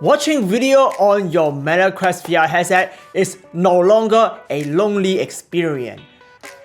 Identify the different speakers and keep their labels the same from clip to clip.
Speaker 1: Watching video on your Metaverse VR headset is no longer a lonely experience.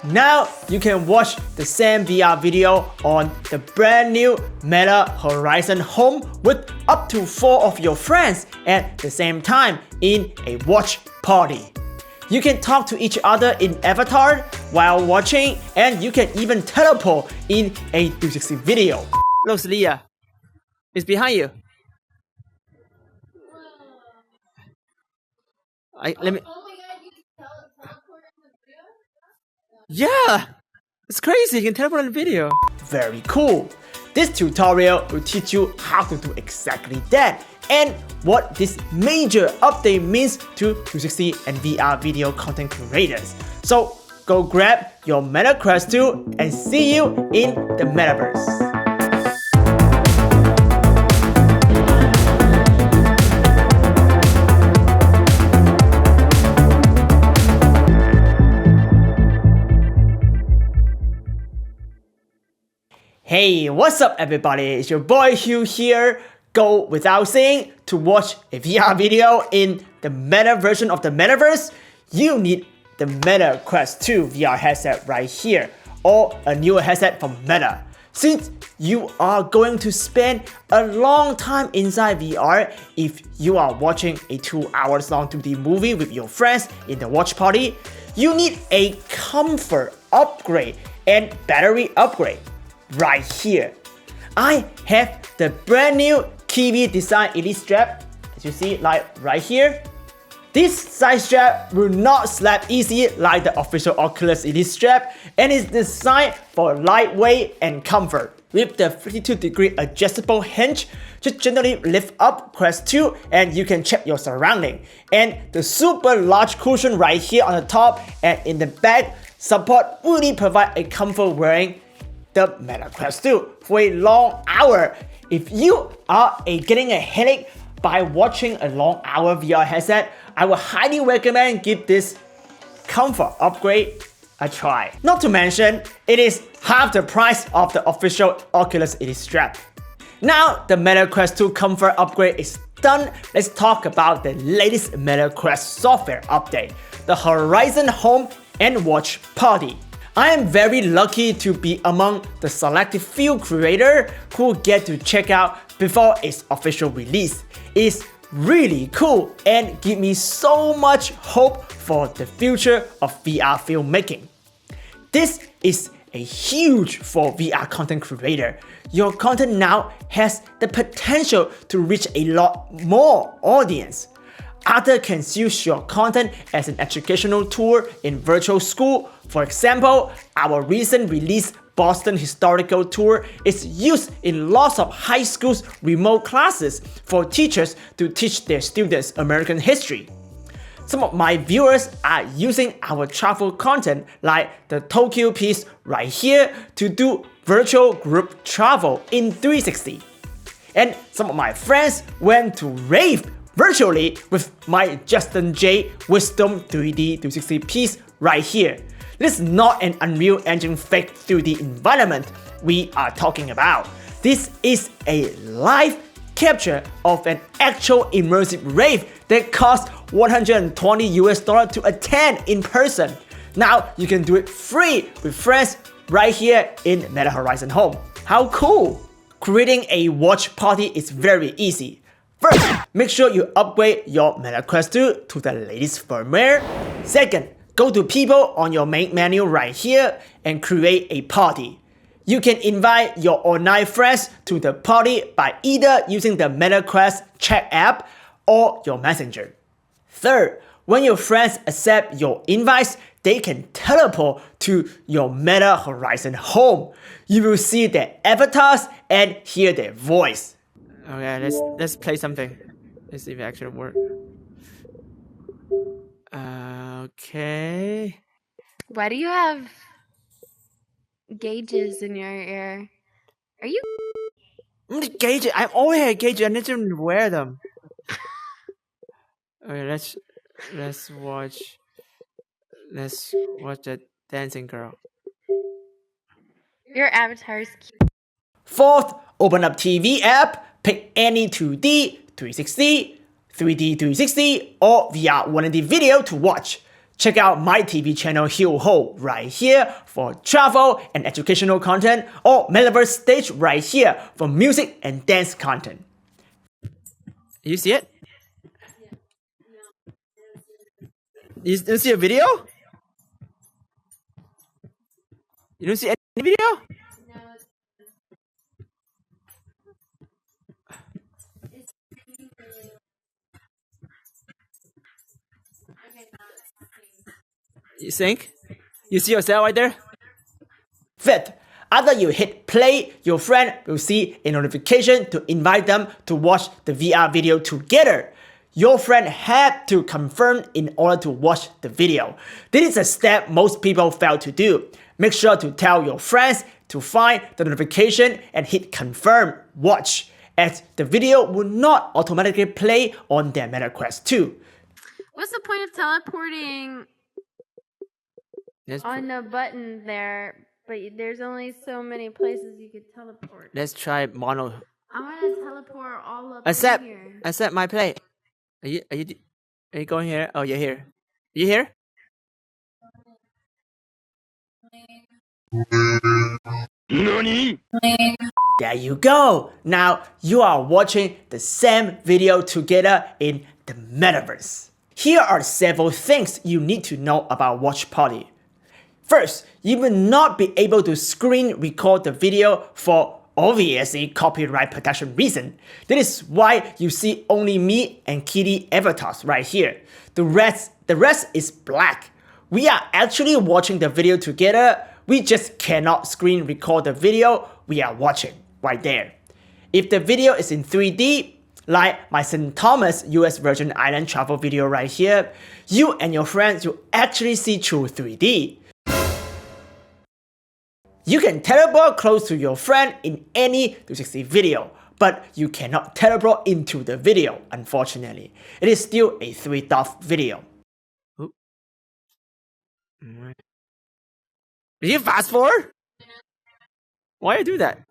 Speaker 1: Now you can watch the same VR video on the brand new Meta Horizon Home with up to 4 of your friends at the same time in a watch party. You can talk to each other in avatar while watching, and you can even teleport in a 360 video. Look, Leah, it's behind you. Let me.
Speaker 2: Oh my god, you can teleport in the video?
Speaker 1: Yeah, it's crazy. You can teleport in the video. Very cool. This tutorial will teach you how to do exactly that and what this major update means to 360 and VR video content creators. So go grab your Metaverse 2 and see you in the Metaverse. Hey, what's up everybody? It's your boy Hugh here. Go without saying, to watch a VR video in the meta version of the Metaverse, you need the Meta Quest 2 VR headset right here, or a newer headset from Meta. Since you are going to spend a long time inside VR if you are watching a 2 hours long 2D movie with your friends in the watch party, you need a comfort upgrade and battery upgrade. Right here, I have the brand new Kiwi Design Elite strap, as you see, like right here. This side strap will not slap easy like the official Oculus Elite strap and is designed for lightweight and comfort. With the 52-degree adjustable hinge, just gently lift up Quest 2 and you can check your surrounding. And the super large cushion right here on the top and in the back support really provide a comfort wearing the Meta Quest 2 for a long hour. If you are getting a headache by watching a long hour VR headset, I would highly recommend give this comfort upgrade a try. Not to mention, it is half the price of the official Oculus Elite strap. Now the Meta Quest 2 comfort upgrade is done, let's talk about the latest Meta Quest software update, the Horizon Home and Watch Party. I am very lucky to be among the selected few creators who get to check out before its official release. It's really cool and give me so much hope for the future of VR filmmaking. This is a huge for VR content creator. Your content now has the potential to reach a lot more audience. Others can use your content as an educational tool in virtual school. For example, our recent release Boston Historical Tour is used in lots of high schools' remote classes for teachers to teach their students American history. Some of my viewers are using our travel content like the Tokyo piece right here to do virtual group travel in 360. And some of my friends went to rave virtually with my Justin J Wisdom 3D 360 piece right here. This is not an Unreal Engine fake 3D environment we are talking about. This is a live capture of an actual immersive rave that costs $120 to attend in person. Now you can do it free with friends right here in Meta Horizon Home. How cool! Creating a watch party is very easy. First, make sure you upgrade your Meta Quest 2 to the latest firmware. Second, go to people on your main menu right here and create a party. You can invite your online friends to the party by either using the Meta Quest chat app or your messenger. Third, when your friends accept your invites, they can teleport to your Meta Horizon Home. You will see their avatars and hear their voice. Okay, let's play something. Let's see if it actually works. Okay.
Speaker 2: Why do you have gauges in your ear? Are you?
Speaker 1: Gauges. I always had gauges. I need to wear them. Okay, let's watch the dancing girl.
Speaker 2: Your avatar's cute.
Speaker 1: Fourth, open up TV app, pick any 2D, 360, 3D 360, or VR 1D video to watch. Check out my TV channel Hugh right here for travel and educational content, or Metaverse stage right here for music and dance content. You see it? You don't see a video? You don't see any video? You think? You see yourself right there? Fifth, after you hit play, your friend will see a notification to invite them to watch the VR video together. Your friend had to confirm in order to watch the video. This is a step most people fail to do. Make sure to tell your friends to find the notification and hit confirm watch, as the video will not automatically play on their Meta Quest 2.
Speaker 2: What's the point of teleporting on the button there? But there's only so many places you could teleport.
Speaker 1: Let's try mono.
Speaker 2: I want to teleport all up here.
Speaker 1: Accept my play. Are you going here? Oh, you're here. You here? NANI? There you go. Now you are watching the same video together in the Metaverse. Here are several things you need to know about Watch Party. First, you will not be able to screen record the video for obviously copyright protection reason. That is why you see only me and Kitty avatars right here. The rest is black. We are actually watching the video together. We just cannot screen record the video we are watching right there. If the video is in 3D, like my St. Thomas US Virgin Island travel video right here, you and your friends will actually see through 3D. You can teleport close to your friend in any 360 video, but you cannot teleport into the video, unfortunately. It is still a 3-dot video. Did you fast forward? Why you do that?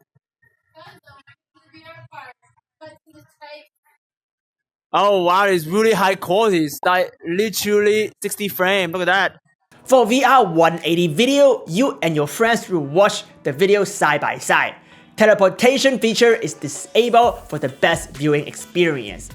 Speaker 1: Oh wow, it's really high quality. It's like literally 60 frames. Look at that. For VR 180 video, you and your friends will watch the video side by side. Teleportation feature is disabled for the best viewing experience.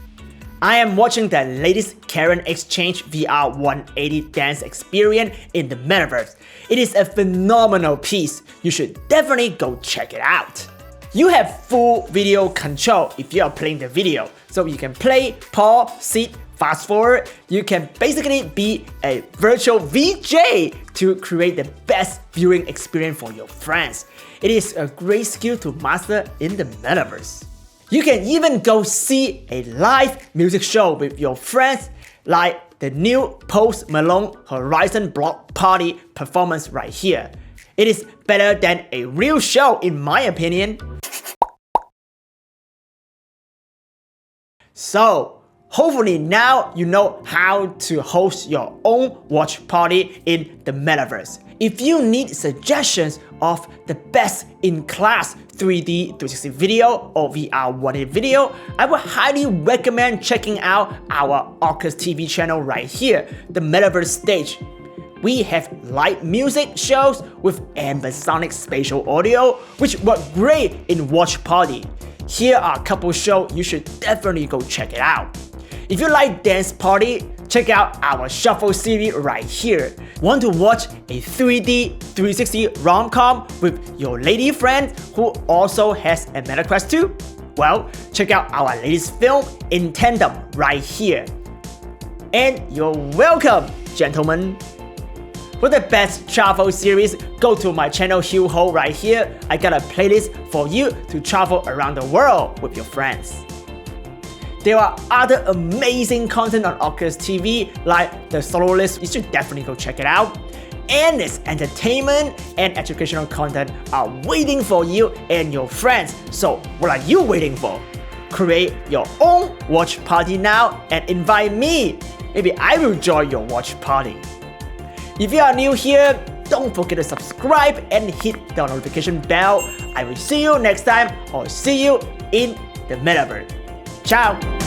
Speaker 1: I am watching the latest Karen Exchange VR 180 dance experience in the Metaverse. It is a phenomenal piece. You should definitely go check it out. You have full video control if you are playing the video, so you can play, pause, sit, fast forward. You can basically be a virtual VJ to create the best viewing experience for your friends. It is a great skill to master in the Metaverse. You can even go see a live music show with your friends, like the new Post Malone Horizon Block Party performance right here. It is better than a real show in my opinion. So, hopefully now you know how to host your own watch party in the Metaverse. If you need suggestions of the best in-class 3D 360 video or VR 1D video, I would highly recommend checking out our Oculus TV channel right here, the Metaverse stage. We have live music shows with ambisonic spatial audio, which work great in watch party. Here are a couple shows you should definitely go check it out. If you like dance party, check out our shuffle series right here. Want to watch a 3D 360 rom-com with your lady friend who also has a Meta Quest 2? Well, check out our latest film In Tandem right here. And you're welcome, gentlemen. For the best travel series, go to my channel Hugh right here. I got a playlist for you to travel around the world with your friends. There are other amazing content on Oculus TV, like the solo list. You should definitely go check it out. Endless entertainment and educational content are waiting for you and your friends. So what are you waiting for? Create your own watch party now and invite me. Maybe I will join your watch party. If you are new here, don't forget to subscribe and hit the notification bell. I will see you next time or see you in the Metaverse. Ciao!